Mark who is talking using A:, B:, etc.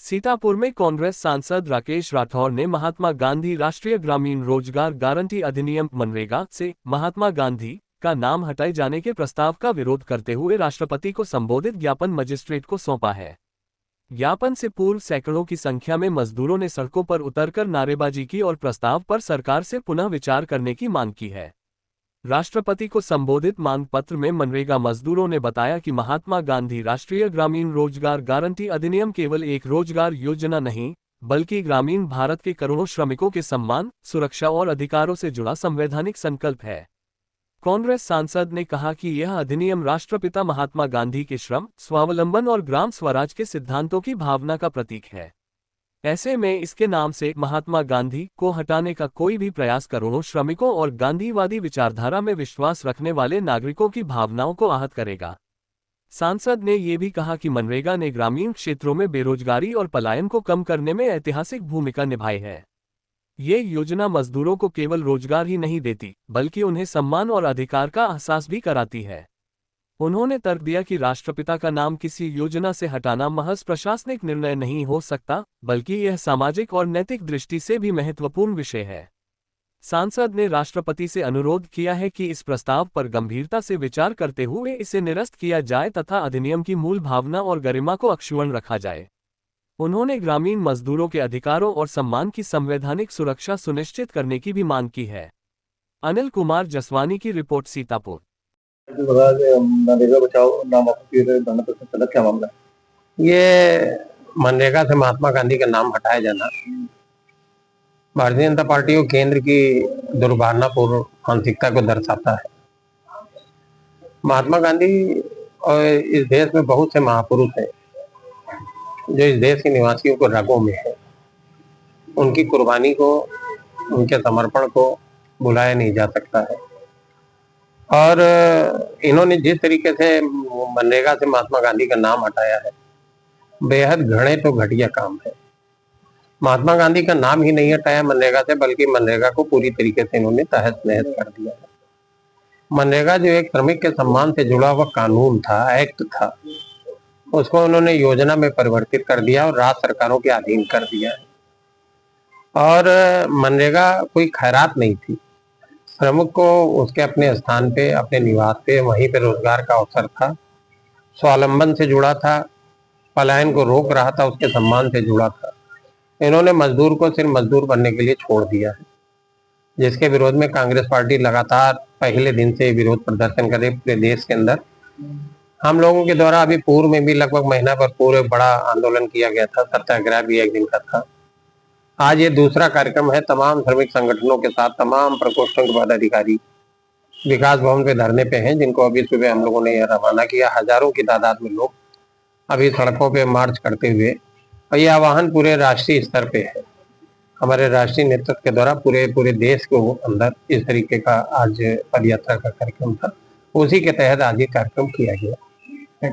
A: सीतापुर में कांग्रेस सांसद राकेश राठौर ने महात्मा गांधी राष्ट्रीय ग्रामीण रोजगार गारंटी अधिनियम मनरेगा से महात्मा गांधी का नाम हटाए जाने के प्रस्ताव का विरोध करते हुए राष्ट्रपति को संबोधित ज्ञापन मजिस्ट्रेट को सौंपा है। ज्ञापन से पूर्व सैकड़ों की संख्या में मजदूरों ने सड़कों पर उतरकर नारेबाजी की और प्रस्ताव पर सरकार से पुनः विचार करने की मांग की है। राष्ट्रपति को संबोधित मांग पत्र में मनरेगा मजदूरों ने बताया कि महात्मा गांधी राष्ट्रीय ग्रामीण रोजगार गारंटी अधिनियम केवल एक रोजगार योजना नहीं, बल्कि ग्रामीण भारत के करोड़ों श्रमिकों के सम्मान, सुरक्षा और अधिकारों से जुड़ा संवैधानिक संकल्प है। कांग्रेस सांसद ने कहा कि यह अधिनियम राष्ट्रपिता महात्मा गांधी के श्रम, स्वावलंबन और ग्राम स्वराज के सिद्धांतों की भावना का प्रतीक है। ऐसे में इसके नाम से महात्मा गांधी को हटाने का कोई भी प्रयास करोड़ों श्रमिकों और गांधीवादी विचारधारा में विश्वास रखने वाले नागरिकों की भावनाओं को आहत करेगा। सांसद ने ये भी कहा कि मनरेगा ने ग्रामीण क्षेत्रों में बेरोजगारी और पलायन को कम करने में ऐतिहासिक भूमिका निभाई है। ये योजना मजदूरों को केवल रोजगार ही नहीं देती, बल्कि उन्हें सम्मान और अधिकार का एहसास भी कराती है। उन्होंने तर्क दिया कि राष्ट्रपिता का नाम किसी योजना से हटाना महज प्रशासनिक निर्णय नहीं हो सकता, बल्कि यह सामाजिक और नैतिक दृष्टि से भी महत्वपूर्ण विषय है। सांसद ने राष्ट्रपति से अनुरोध किया है कि इस प्रस्ताव पर गंभीरता से विचार करते हुए इसे निरस्त किया जाए तथा अधिनियम की मूल भावना और गरिमा को अक्षुण्ण रखा जाए। उन्होंने ग्रामीण मजदूरों के अधिकारों और सम्मान की संवैधानिक सुरक्षा सुनिश्चित करने की भी मांग की है। अनिल कुमार जसवानी की रिपोर्ट, सीतापुर।
B: मनरेगा बचाओ नाम क्या मामला है?
C: ये मनरेगा से महात्मा गांधी का नाम हटाया जाना भारतीय जनता पार्टी और केंद्र की दुर्भावनापूर्ण मानसिकता को दर्शाता है। महात्मा गांधी और इस देश में बहुत से महापुरुष हैं जो इस देश के निवासियों को रगों में है। उनकी कुर्बानी को, उनके समर्पण को भुलाया नहीं जा सकता है। और इन्होंने जिस तरीके से मनरेगा से महात्मा गांधी का नाम हटाया है, बेहद घृणित तो घटिया काम है। महात्मा गांधी का नाम ही नहीं हटाया मनरेगा से, बल्कि मनरेगा को पूरी तरीके से इन्होंने तहस नहस कर दिया है। मनरेगा जो एक श्रमिक के सम्मान से जुड़ा हुआ कानून था, एक्ट था, उसको उन्होंने योजना में परिवर्तित कर दिया और राज्य सरकारों के अधीन कर दिया है। और मनरेगा कोई खैरात नहीं थी। श्रमिक को उसके अपने स्थान पे, अपने निवास पे, वहीं पे रोजगार का अवसर था, स्वावलंबन से जुड़ा था, पलायन को रोक रहा था, उसके सम्मान से जुड़ा था। इन्होंने मजदूर को सिर्फ मजदूर बनने के लिए छोड़ दिया है, जिसके विरोध में कांग्रेस पार्टी लगातार पहले दिन से विरोध प्रदर्शन करे पूरे देश के अंदर। हम लोगों के द्वारा अभी पूर्व में भी लगभग महीना भर पूरे बड़ा आंदोलन किया गया था, सत्याग्रह भी एक दिन का था। आज ये दूसरा कार्यक्रम है। तमाम श्रमिक संगठनों के साथ तमाम प्रकोष्ठों के पदाधिकारी विकास भवन पे धरने पे हैं, जिनको अभी सुबह हम लोगों ने यह रवाना किया। हजारों की तादाद में लोग अभी सड़कों पे मार्च करते हुए, और यह आह्वान पूरे राष्ट्रीय स्तर पे है। हमारे राष्ट्रीय नेतृत्व के द्वारा पूरे देश को अंदर इस तरीके का आज पदयात्रा का कार्यक्रम था। उसी के तहत आज ये कार्यक्रम किया गया।